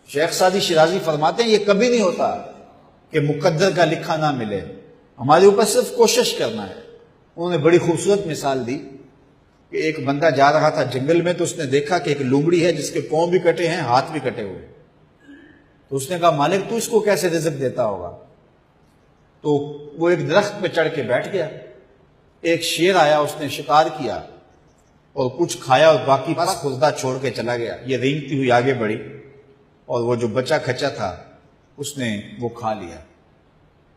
شیخ Saadi Shirazi فرماتے ہیں یہ کبھی نہیں ہوتا کہ مقدر کا لکھا نہ ملے، ہمارے اوپر صرف کوشش کرنا ہے۔ انہوں نے بڑی خوبصورت مثال دی کہ ایک بندہ جا رہا تھا جنگل میں، تو اس نے دیکھا کہ ایک لومڑی ہے جس کے پاؤں بھی کٹے ہیں، ہاتھ بھی کٹے ہوئے۔ تو اس نے کہا مالک تو اس کو کیسے رزق دیتا ہوگا؟ تو وہ ایک درخت پہ چڑھ کے بیٹھ گیا۔ ایک شیر آیا، اس نے شکار کیا اور کچھ کھایا اور باقی بس خوردہ چھوڑ کے چلا گیا۔ یہ رینگتی ہوئی آگے بڑھی اور وہ جو بچہ کھچا تھا اس نے وہ کھا لیا۔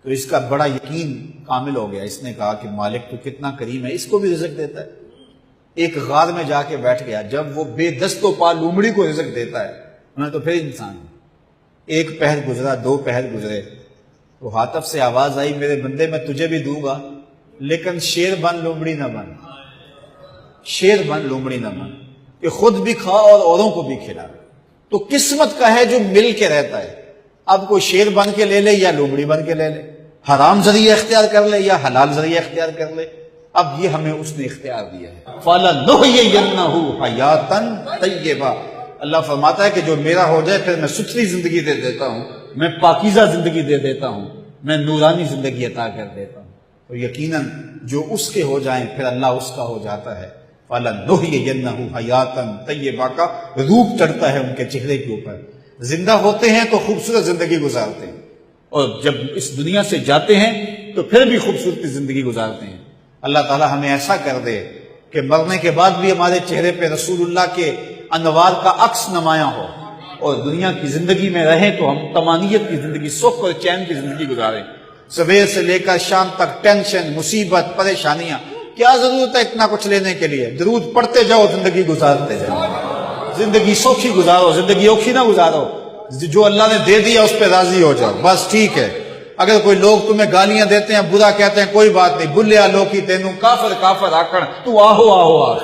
تو اس کا بڑا یقین کامل ہو گیا، اس نے کہا کہ مالک تو کتنا کریم ہے، اس کو بھی رزق دیتا ہے۔ ایک غار میں جا کے بیٹھ گیا، جب وہ بے دست و پا لومڑی کو رزق دیتا ہے انہیں تو پھر انسان ہے۔ ایک پہر گزرا، دو پہر گزرے، تو ہاتف سے آواز آئی میرے بندے میں تجھے بھی دوں گا لیکن شیر بن لومڑی نہ بن، شیر بن لومڑی نہ بن، کہ خود بھی کھا اور اوروں کو بھی کھلا۔ تو قسمت کا ہے جو مل کے رہتا ہے، اب کوئی شیر بن کے لے لے یا لومڑی بن کے لے لے، حرام ذریعہ اختیار کر لے یا حلال ذریعہ اختیار کر لے، اب یہ ہمیں اس نے اختیار دیا ہے۔ فَلَنُحْيِيَنَّهُ حَيَاتًا طَيِّبَةً، اللہ فرماتا ہے کہ جو میرا ہو جائے پھر میں ستھری زندگی دے دیتا ہوں، میں پاکیزہ زندگی دے دیتا ہوں، میں نورانی زندگی عطا کر دیتا ہوں۔ تو یقیناً جو اس کے ہو جائیں پھر اللہ اس کا ہو جاتا ہے۔ فَلَنُحْيِيَنَّهُ حَيَاتًا طَيِّبَةً کا روپ چڑھتا ہے ان کے چہرے کے اوپر۔ زندہ ہوتے ہیں تو خوبصورت زندگی گزارتے ہیں، اور جب اس دنیا سے جاتے ہیں تو پھر بھی خوبصورت زندگی گزارتے ہیں۔ اللہ تعالی ہمیں ایسا کر دے کہ مرنے کے بعد بھی ہمارے چہرے پہ رسول اللہ کے انوار کا عکس نمایاں ہو، اور دنیا کی زندگی میں رہیں تو ہم طمانیت کی زندگی، سکھ اور چین کی زندگی گزاریں۔ صبح سے لے کر شام تک ٹینشن، مصیبت، پریشانیاں، کیا ضرورت ہے اتنا کچھ لینے کے لیے؟ درود پڑھتے جاؤ، زندگی گزارتے جاؤ، زندگی سوکھی گزارو، زندگی اوکھی نہ گزارو۔ جو اللہ نے دے دیا اس پہ راضی ہو جاؤ، بس ٹھیک ہے۔ اگر کوئی لوگ تمہیں گالیاں دیتے ہیں، برا کہتے ہیں، کوئی بات نہیں، بلیا لوکی تینوں کافر کافر آکڑ، تو آہو آہو آ۔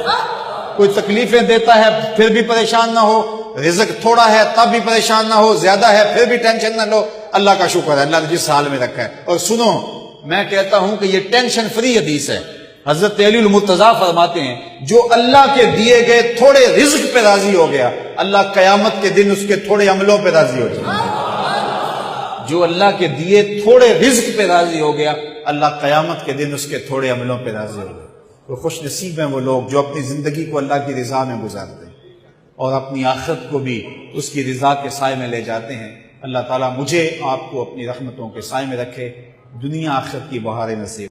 کوئی تکلیفیں دیتا ہے پھر بھی پریشان نہ ہو، رزق تھوڑا ہے تب بھی پریشان نہ ہو، زیادہ ہے پھر بھی ٹینشن نہ لو، اللہ کا شکر ہے، اللہ نے جس حال میں رکھا ہے۔ اور سنو، میں کہتا ہوں کہ یہ ٹینشن فری حدیث ہے۔ حضرت علی المرتضیٰ فرماتے ہیں جو اللہ کے دیے گئے تھوڑے رزق پہ راضی ہو گیا، اللہ قیامت کے دن اس کے تھوڑے عملوں پہ راضی ہو جائے گا۔ جو اللہ کے دیے تھوڑے رزق پہ راضی ہو گیا، اللہ قیامت کے دن اس کے تھوڑے عملوں پہ راضی ہو گیا۔ تو خوش نصیب ہیں وہ لوگ جو اپنی زندگی کو اللہ کی رضا میں گزارتے ہیں اور اپنی آخرت کو بھی اس کی رضا کے سائے میں لے جاتے ہیں۔ اللہ تعالیٰ مجھے آپ کو اپنی رحمتوں کے سائے میں رکھے، دنیا آخرت کی بہاریں نصیب